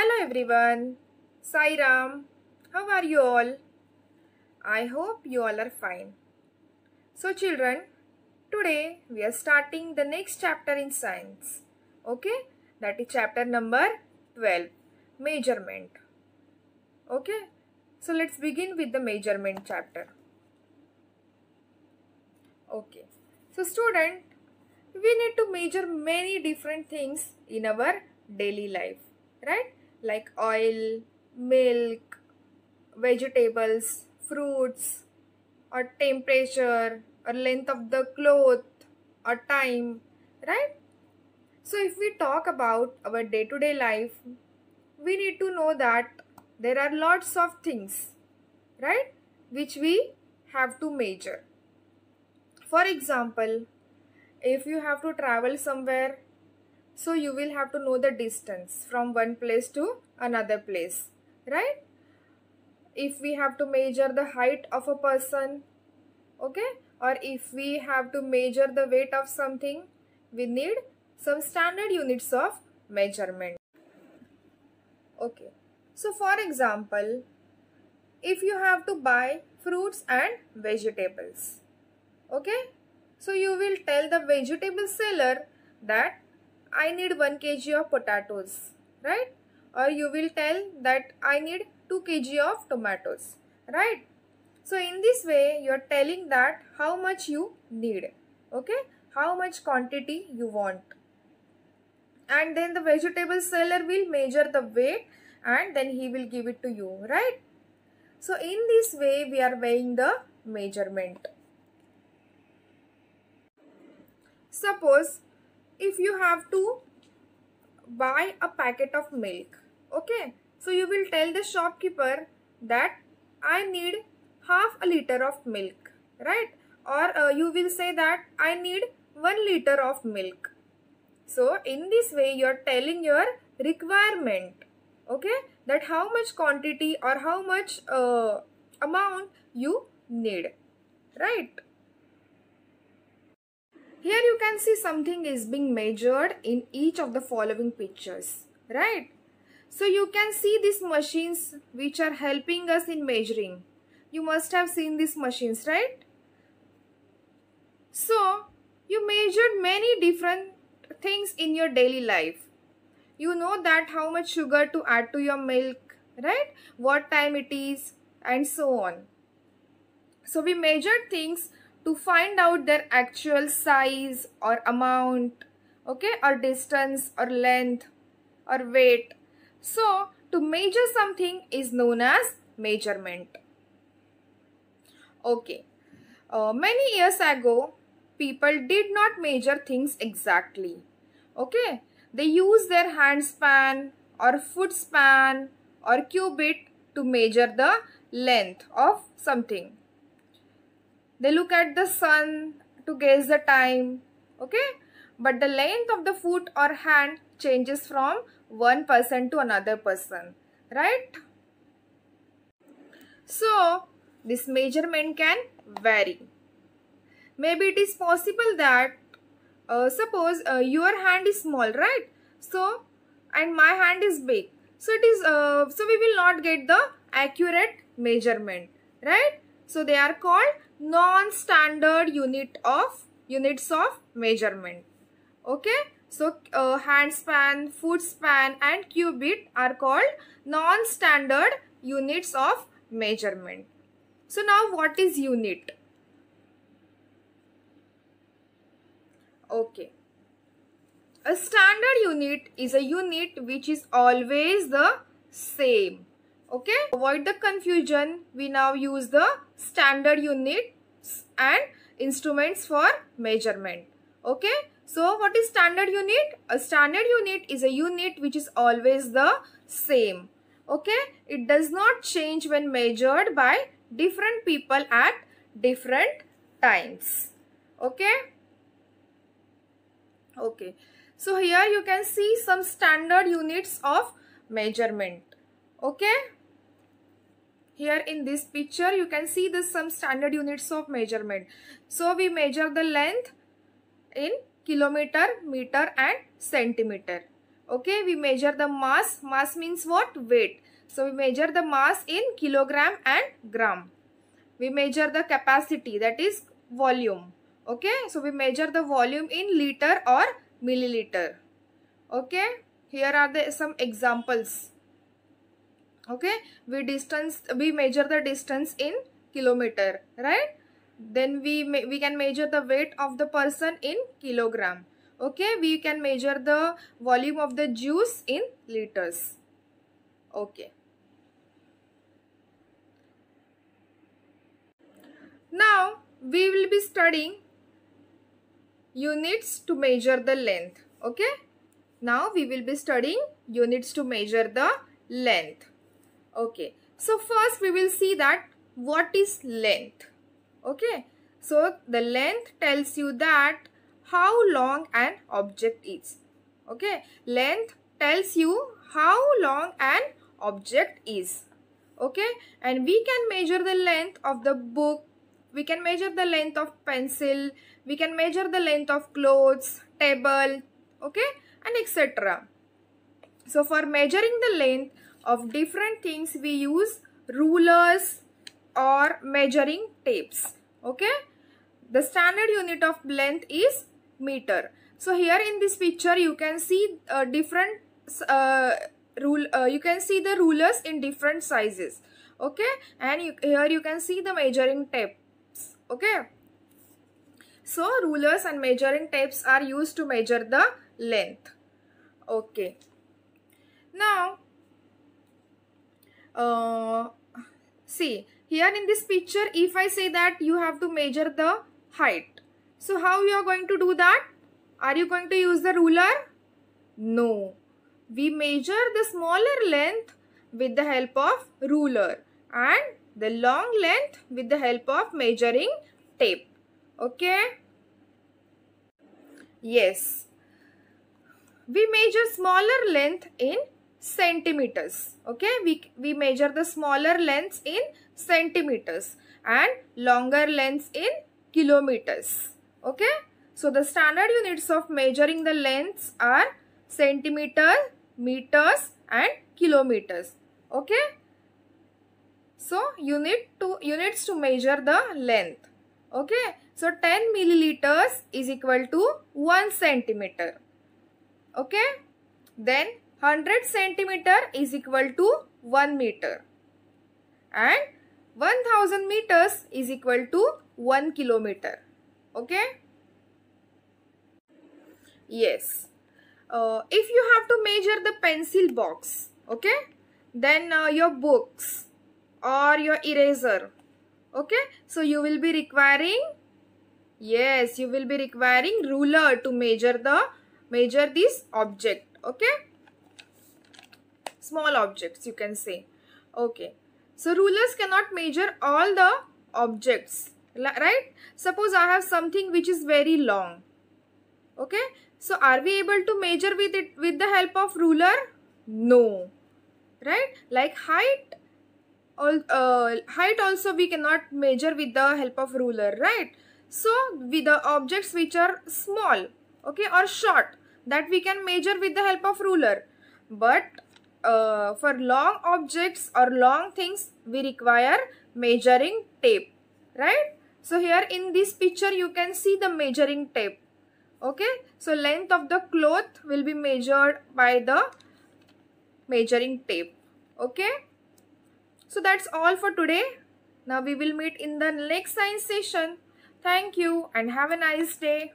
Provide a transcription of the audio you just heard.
Hello everyone, Sai Ram. How are you all? I hope you all are fine. So children, today we are starting the next chapter in science. Okay, that is chapter number 12, measurement. Okay, so let's begin with the measurement chapter. Okay, so student, we need to measure many different things in our daily life, right? Like oil, milk, vegetables, fruits, or temperature, or length of the cloth, or time, right? So if we talk about our day-to-day life, we need to know that there are lots of things, right, which we have to measure. For example, if you have to travel somewhere, so you will have to know the distance from one place to another place, right? If we have to measure the height of a person, okay, or if we have to measure the weight of something, we need some standard units of measurement. Okay, so for example, if you have to buy fruits and vegetables, okay, so you will tell the vegetable seller that I need 1 kg of potatoes, right? Or you will tell that I need 2 kg of tomatoes, right? So in this way, you are telling that how much you need, okay? How much quantity you want. And then the vegetable seller will measure the weight and then he will give it to you, right? So in this way, we are weighing the measurement. Suppose if you have to buy a packet of milk, okay, so you will tell the shopkeeper that I need half a liter of milk, right? Or you will say that I need 1 liter of milk. So in this way you are telling your requirement, okay, that how much quantity or how much amount you need, right? Here you can see something is being measured in each of the following pictures, right? So you can see these machines which are helping us in measuring. You must have seen these machines, right? So you measured many different things in your daily life. You know that how much sugar to add to your milk, right? What time it is and so on. So we measured things to find out their actual size or amount, okay, or distance or length or weight. So to measure something is known as measurement. Okay, many years ago, people did not measure things exactly. Okay, they use their hand span or foot span or cubit to measure the length of something. They look at the sun to gauge the time, okay, but the length of the foot or hand changes from one person to another person, right? So this measurement can vary. Maybe it is possible that suppose your hand is small, right? So and my hand is big, so it is so we will not get the accurate measurement, right? So they are called non-standard units of measurement. Okay, so hand span, foot span and cubit are called non-standard units of measurement. So now what is unit? Okay, a standard unit is a unit which is always the same. Okay, avoid the confusion, we now use the standard units and instruments for measurement. Okay, so what is standard unit? A standard unit is a unit which is always the same. Okay, it does not change when measured by different people at different times. Okay. Okay, so here you can see some standard units of measurement. Okay, here in this picture you can see this some standard units of measurement. So we measure the length in kilometer, meter and centimeter. Okay, we measure the mass. Mass means what? Weight. So we measure the mass in kilogram and gram. We measure the capacity, that is volume. Okay, so we measure the volume in liter or milliliter. Okay, here are some examples. Okay, we measure the distance in kilometer, right? Then we can measure the weight of the person in kilogram. Okay, we can measure the volume of the juice in liters. Okay. Now we will be studying units to measure the length. Okay. Now we will be studying units to measure the length. Okay. So first we will see that what is length. Okay. So the length tells you that how long an object is. Okay. Length tells you how long an object is. Okay. And we can measure the length of the book. We can measure the length of pencil. We can measure the length of clothes, table, okay, and etc. So for measuring the length of different things, we use rulers or measuring tapes. Okay. The standard unit of length is meter. So here in this picture, you can see different you can see the rulers in different sizes. Okay, and here you can see the measuring tape. Okay, so rulers and measuring tapes are used to measure the length. Okay, now see here in this picture, if I say that you have to measure the height, so how you are going to do that? Are you going to use the ruler? No, we measure the smaller length with the help of ruler and the long length with the help of measuring tape. Okay. Yes. We measure smaller length in centimeters. Okay. We measure the smaller lengths in centimeters and longer lengths in kilometers. Okay. So the standard units of measuring the lengths are centimeter, meters and kilometers. Okay. So units to measure the length. Okay. So 10 milliliters is equal to 1 centimeter. Okay. Then 100 centimeter is equal to 1 meter. And 1000 meters is equal to 1 kilometer. Okay. Yes. If you have to measure the pencil box, okay, then your books or your eraser, okay, so you will be requiring, yes, you will be requiring ruler to measure this object, okay, small objects you can say. Okay, so rulers cannot measure all the objects, right? Suppose I have something which is very long. Okay, so are we able to measure with it with the help of ruler? No, right? Like height also we cannot measure with the help of ruler, right? So with the objects which are small, okay, or short, that we can measure with the help of ruler. But for long objects or long things, we require measuring tape, right? So here in this picture you can see the measuring tape. Okay, so length of the cloth will be measured by the measuring tape. Okay, so that's all for today. Now we will meet in the next science session. Thank you and have a nice day.